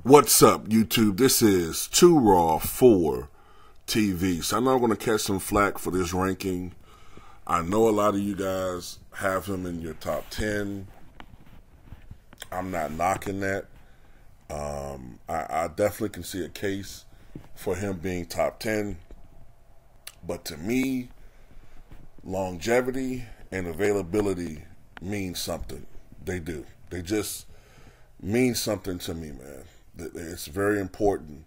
What's up, YouTube? This is Too Raw for TV. So I know I'm going to catch some flack for this ranking. I know a lot of you guys have him in your top 10. I'm not knocking that. I definitely can see a case for him being top 10. But to me, longevity and availability mean something. They do. They just mean something to me, man. It's very important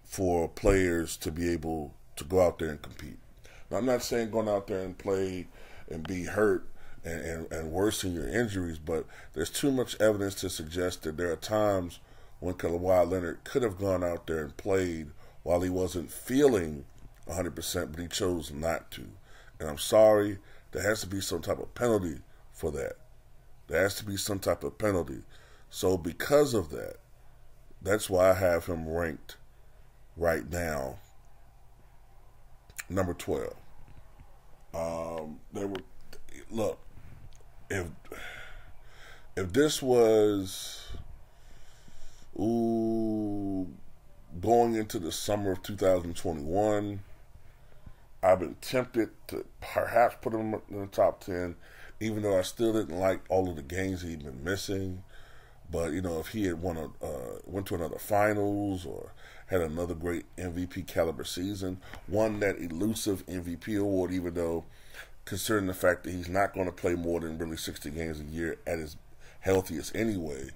for players to be able to go out there and compete. Now, I'm not saying going out there and play and be hurt and worsen your injuries, but there's too much evidence to suggest that there are times when Kawhi Leonard could have gone out there and played while he wasn't feeling 100%, but he chose not to. And I'm sorry, there has to be some type of penalty for that. There has to be some type of penalty. So because of that, that's why I have him ranked right now, number 12. Look, if this was going into the summer of 2021, I've been tempted to perhaps put him in the top 10, even though I still didn't like all of the games he'd been missing. But, you know, if he had went to another finals or had another great MVP caliber season, won that elusive MVP award, even though considering the fact that he's not going to play more than really 60 games a year at his healthiest anyway,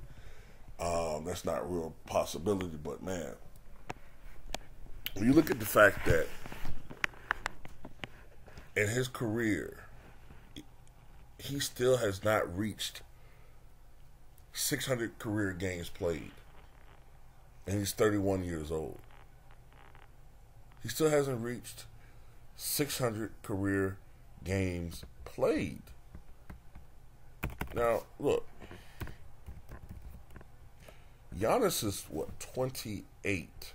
that's not a real possibility. But, man, when you look at the fact that in his career, he still has not reached 600 career games played, and he's 31 years old. He still hasn't reached 600 career games played. Now, look, Giannis is, 28?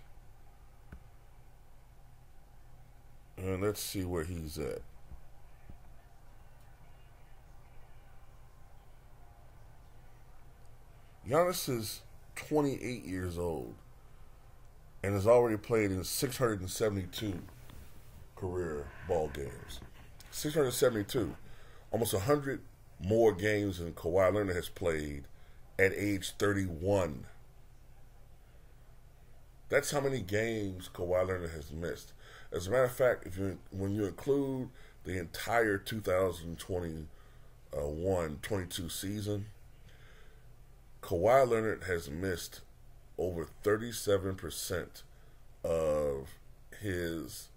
And let's see where he's at. Giannis is 28 years old and has already played in 672 career ball games. 672. Almost 100 more games than Kawhi Leonard has played at age 31. That's how many games Kawhi Leonard has missed. As a matter of fact, when you include the entire 2021-22 season, Kawhi Leonard has missed over 37% of his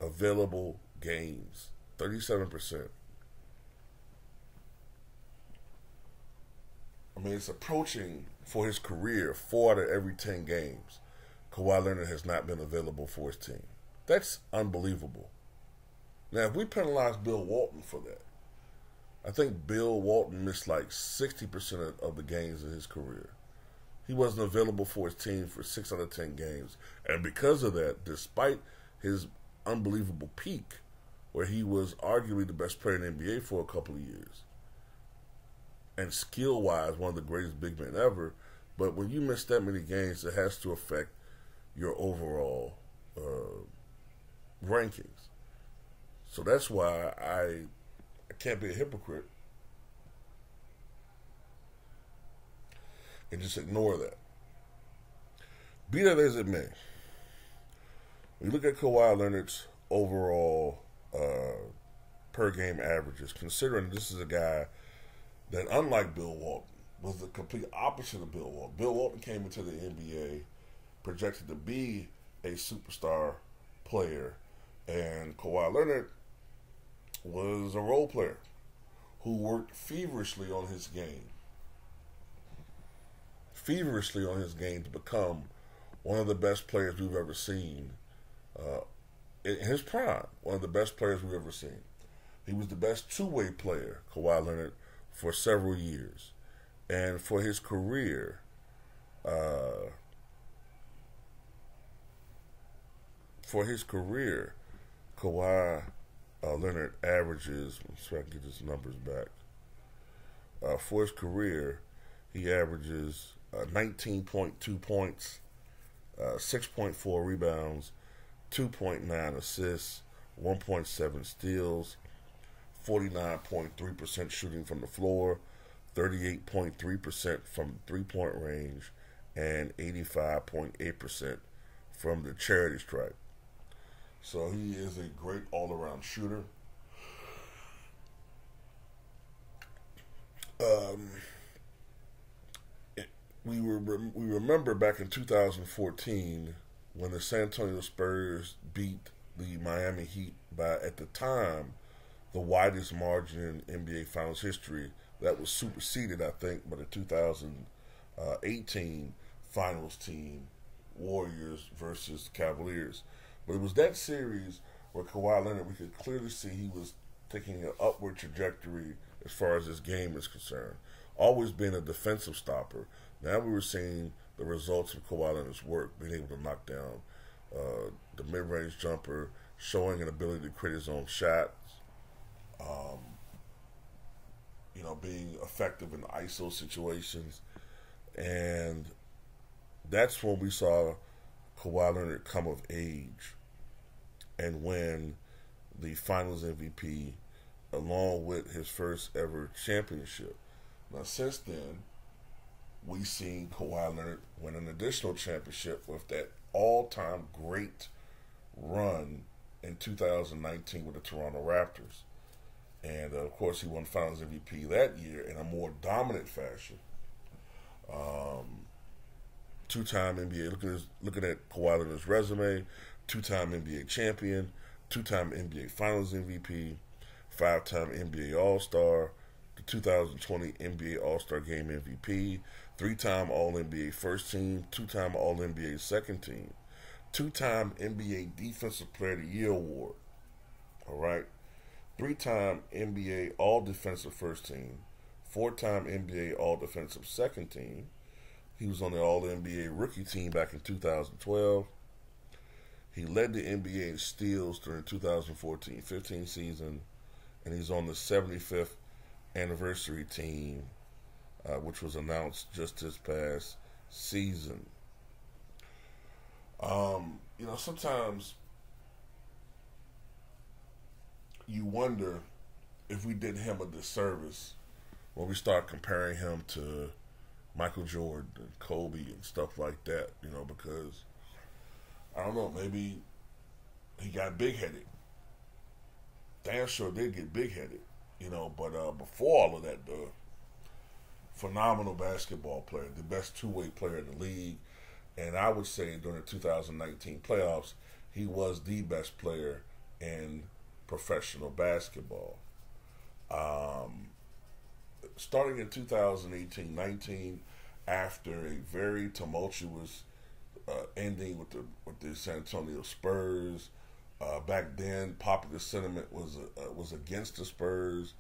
available games. 37%. I mean, it's approaching, for his career, 4 out of every 10 games, Kawhi Leonard has not been available for his team. That's unbelievable. Now, if we penalize Bill Walton for that, I think Bill Walton missed like 60% of the games in his career. He wasn't available for his team for 6 out of 10 games. And because of that, despite his unbelievable peak, where he was arguably the best player in the NBA for a couple of years, and skill-wise, one of the greatest big men ever, but when you miss that many games, it has to affect your overall rankings. So that's why I can't be a hypocrite and just ignore that. Be that as it may, when you look at Kawhi Leonard's overall per game averages, considering this is a guy that, unlike Bill Walton, was the complete opposite of Bill Walton. Bill Walton came into the NBA projected to be a superstar player, and Kawhi Leonard was a role player who worked feverishly on his game. Feverishly on his game to become one of the best players we've ever seen in his prime. One of the best players we've ever seen. He was the best two-way player, Kawhi Leonard, for several years. And for his career, Kawhi Leonard averages, so I can get his numbers back. For his career, he averages 19.2 points, 6.4 rebounds, 2.9 assists, 1.7 steals, 49.3% shooting from the floor, 38.3% from three-point range, and 85.8% from the charity stripe. So he is a great all-around shooter. Um, we remember back in 2014 when the San Antonio Spurs beat the Miami Heat by, at the time, the widest margin in NBA Finals history. That was superseded, I think, by the 2018 Finals team, Warriors versus Cavaliers. But it was that series where Kawhi Leonard, we could clearly see he was taking an upward trajectory as far as his game is concerned. Always been a defensive stopper. Now we were seeing the results of Kawhi Leonard's work, being able to knock down the mid-range jumper, showing an ability to create his own shots, being effective in ISO situations. And that's when we saw Kawhi Leonard come of age and win the Finals MVP along with his first ever championship. Now, since then, we've seen Kawhi Leonard win an additional championship with that all-time great run in 2019 with the Toronto Raptors. And, of course, he won Finals MVP that year in a more dominant fashion. Two-time NBA, looking at Kawhi Leonard's resume, two-time NBA champion, two-time NBA Finals MVP, five-time NBA All-Star, the 2020 NBA All-Star Game MVP, three-time All-NBA First Team, two-time All-NBA Second Team, two-time NBA Defensive Player of the Year award, all right? Three-time NBA All-Defensive First Team, four-time NBA All-Defensive Second Team. He was on the All-NBA Rookie Team back in 2012. He led the NBA in steals during the 2014-15 season, and he's on the 75th anniversary team, which was announced just this past season. Sometimes you wonder if we did him a disservice when we start comparing him to Michael Jordan and Kobe and stuff like that, because, I don't know, maybe he got big-headed. Damn sure did get big-headed, but before all of that, the phenomenal basketball player, the best two-way player in the league, and I would say during the 2019 playoffs, he was the best player in professional basketball. Starting in 2018-19, after a very tumultuous ending with the San Antonio Spurs, back then popular sentiment was against the Spurs,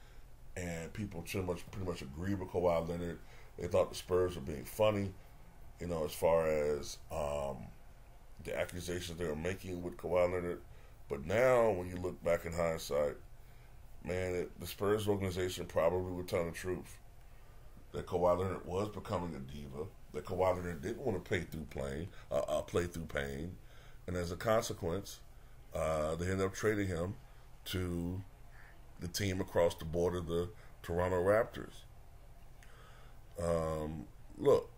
and people pretty much agreed with Kawhi Leonard. They thought the Spurs were being funny, as far as the accusations they were making with Kawhi Leonard. But now, when you look back in hindsight, man, the Spurs organization probably would tell the truth that Kawhi Leonard was becoming a diva, that Kawhi Leonard didn't want to play through pain, and as a consequence, they ended up trading him to the team across the border, the Toronto Raptors. Look,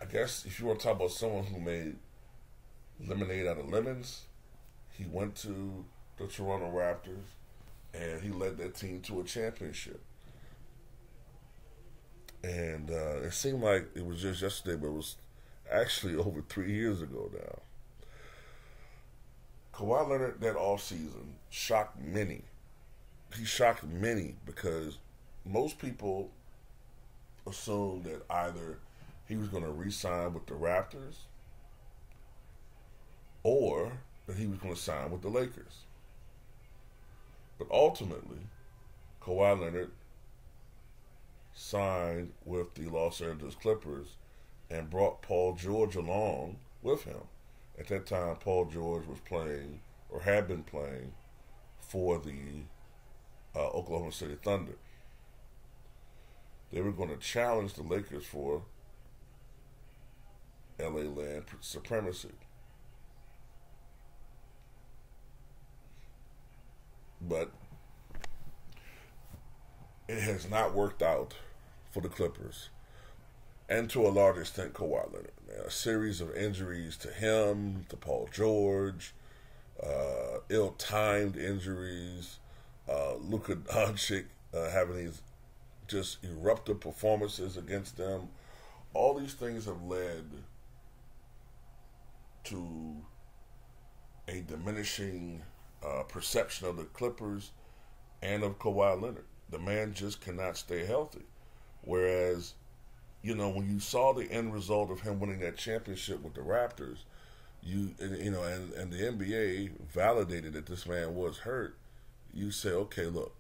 I guess if you want to talk about someone who made lemonade out of lemons, he went to the Toronto Raptors and he led that team to a championship. And it seemed like it was just yesterday, but it was actually over 3 years ago now. Kawhi Leonard that offseason shocked many. He shocked many because most people assumed that either he was going to re-sign with the Raptors or that he was going to sign with the Lakers. But ultimately, Kawhi Leonard signed with the Los Angeles Clippers and brought Paul George along with him. At that time, Paul George was playing, or had been playing, for the Oklahoma City Thunder. they were going to challenge the Lakers for LA land supremacy. But it has not worked out for the Clippers, and to a large extent, Kawhi Leonard. A series of injuries to him, to Paul George, ill-timed injuries, Luka Doncic having these just eruptive performances against them. All these things have led to a diminishing perception of the Clippers and of Kawhi Leonard. The man just cannot stay healthy. Whereas, when you saw the end result of him winning that championship with the Raptors, and the NBA validated that this man was hurt, you say, okay, look,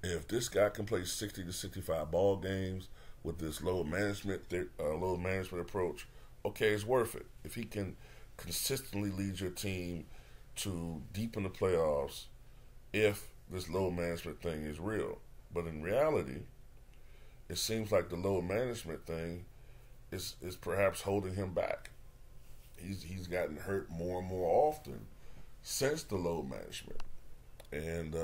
if this guy can play 60 to 65 ball games with this load management approach, okay, it's worth it. If he can consistently lead your team to deep in the playoffs, if this load management thing is real. But in reality, it seems like the load management thing is perhaps holding him back. He's gotten hurt more and more often since the load management. And,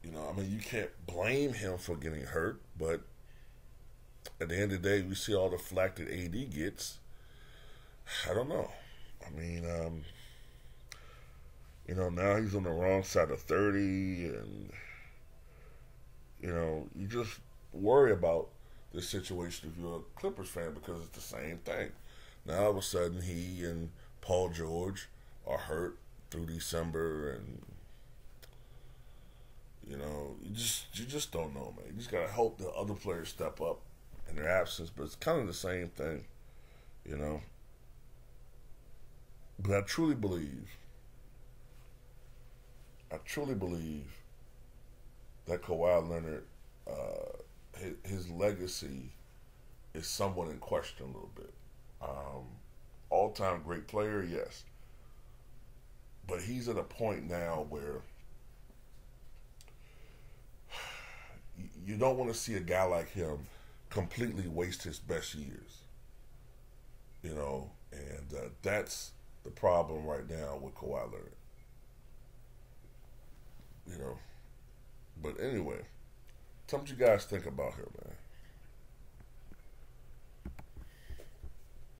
you can't blame him for getting hurt, but at the end of the day, we see all the flack that AD gets. I don't know. Now he's on the wrong side of 30, and, you just worry about this situation if you're a Clippers fan, because it's the same thing. Now, all of a sudden, he and Paul George are hurt through December, and, you just don't know, man. You just got to hope the other players step up in their absence, but it's kind of the same thing, But I truly believe that Kawhi Leonard, his legacy is somewhat in question a little bit. All-time great player, yes. But he's at a point now where you don't want to see a guy like him completely waste his best years. And that's the problem right now with Kawhi Leonard. But anyway, tell me what you guys think about him, man.